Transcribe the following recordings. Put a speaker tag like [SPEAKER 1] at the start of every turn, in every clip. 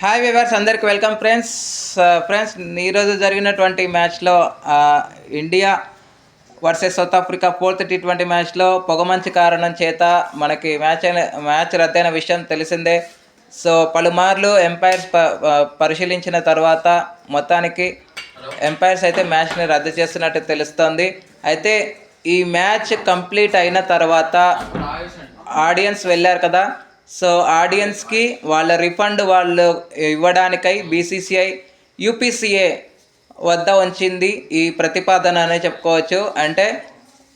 [SPEAKER 1] Hi viewers, అందరికి welcome friends ఈరోజు జరిగినటువంటి మ్యాచ్లో India versus south Africa 4th T20 మ్యాచ్లో పొగమంచు కారణం చేత మనకి మ్యాచ్ రద్దయిన విషయం తెలిసిందే. సో పలుమార్లు ఎంపైర్స్ పరిశీలించిన తర్వాత మొత్తానికి ఎంపైర్స్ అయితే మ్యాచ్ని రద్దు చేస్తున్నట్టు తెలుస్తోంది. అయితే ఈ మ్యాచ్ కంప్లీట్ అయిన తర్వాత ఆడియన్స్ వెళ్ళారు కదా, సో ఆడియన్స్కి వాళ్ళ రిఫండ్ వాళ్ళు ఇవ్వడానికై బీసీసీఐ యూపీసీఏ వద్ద ఉంచింది ఈ ప్రతిపాదన అనే చెప్పుకోవచ్చు. అంటే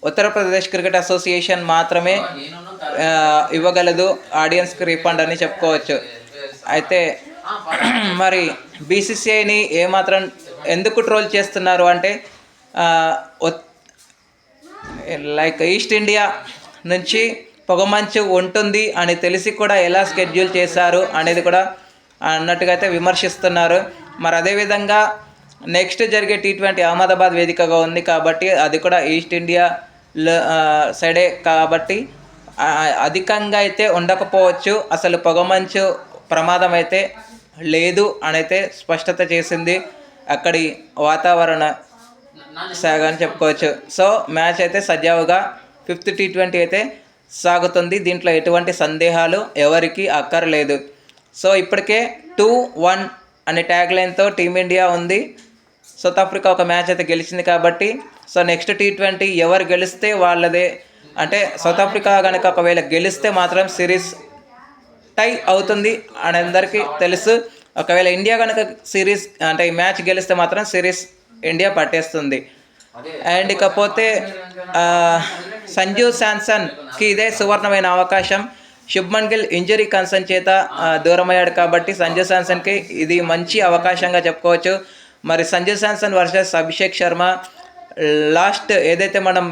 [SPEAKER 1] ఉత్తరప్రదేశ్ క్రికెట్ అసోసియేషన్ మాత్రమే ఇవ్వగలదు ఆడియన్స్కి రిఫండ్ అని చెప్పుకోవచ్చు. అయితే మరి బీసీసీఐని ఏమాత్రం ఎందుకు ట్రోల్ చేస్తున్నారు అంటే లైక్ ఈస్ట్ ఇండియా నుంచి పొగమంచు ఉంటుంది అని తెలిసి కూడా ఎలా షెడ్యూల్ చేశారు అనేది కూడా అన్నట్టుగా అయితే విమర్శిస్తున్నారు. మరి అదేవిధంగా నెక్స్ట్ జరిగే T20 అహ్మదాబాద్ వేదికగా ఉంది కాబట్టి అది కూడా ఈస్ట్ ఇండియా సైడే కాబట్టి అధికంగా అయితే ఉండకపోవచ్చు. అసలు పొగమంచు ప్రమాదం అయితే లేదు అనైతే స్పష్టత చేసింది అక్కడి వాతావరణ శాఖ అని చెప్పుకోవచ్చు. సో మ్యాచ్ అయితే సజావుగా 5th T20 అయితే సాగుతుంది. దీంట్లో ఎటువంటి సందేహాలు ఎవరికి అక్కర్లేదు. సో ఇప్పటికే 2-1 అనే ట్యాగ్ లైన్తో టీమిండియా ఉంది. సౌత్ ఆఫ్రికా ఒక మ్యాచ్ అయితే గెలిచింది కాబట్టి సో నెక్స్ట్ T20 ఎవరు గెలిస్తే వాళ్ళదే. అంటే సౌత్ ఆఫ్రికా కనుక ఒకవేళ గెలిస్తే మాత్రం సిరీస్ టై అవుతుంది అని అందరికీ తెలుసు. ఒకవేళ ఇండియా కనుక సిరీస్ అంటే ఈ మ్యాచ్ గెలిస్తే మాత్రం సిరీస్ ఇండియా పట్టేస్తుంది. అండ్ ఇకపోతే సంజు శాంసన్కి ఇదే సువర్ణమైన అవకాశం. శుభ్మన్ గిల్ ఇంజరీ కన్సర్న్ చేత దూరమయ్యాడు కాబట్టి సంజు శాంసన్కి ఇది మంచి అవకాశంగా చెప్పుకోవచ్చు. మరి సంజు శాంసన్ వర్సెస్ అభిషేక్ శర్మ లాస్ట్ ఏదైతే మనం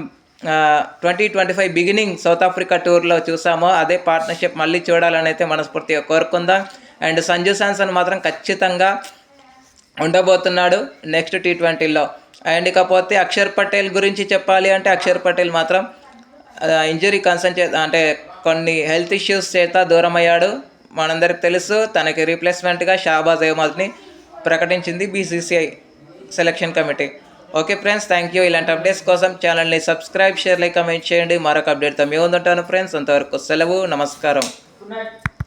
[SPEAKER 1] 2025 బిగినింగ్ సౌత్ ఆఫ్రికా టూర్లో చూసామో అదే పార్ట్నర్షిప్ మళ్ళీ చూడాలని అయితే మనస్ఫూర్తిగా కోరుకుందాం. అండ్ సంజు శాంసన్ మాత్రం ఖచ్చితంగా ఉండబోతున్నాడు నెక్స్ట్ T20లో. అండ్ ఇకపోతే అక్షర్ పటేల్ గురించి చెప్పాలి అంటే అక్షర్ పటేల్ మాత్రం ఇంజరీ కన్సర్న్ చేత అంటే కొన్ని హెల్త్ ఇష్యూస్ చేత దూరమయ్యాడు. మనందరికి తెలుసు తనకి రీప్లేస్మెంట్గా షాబాజ్ అహ్మద్ని ప్రకటించింది BCCI selection committee. Okay friends, thank you. ఇలాంటి అప్డేట్స్ కోసం ఛానల్ని సబ్స్క్రైబ్, షేర్, లైక్, కమెంట్ చేయండి. మరొక అప్డేట్తో మీ ముందుంటాను ఫ్రెండ్స్. అంతవరకు సెలవు, నమస్కారం.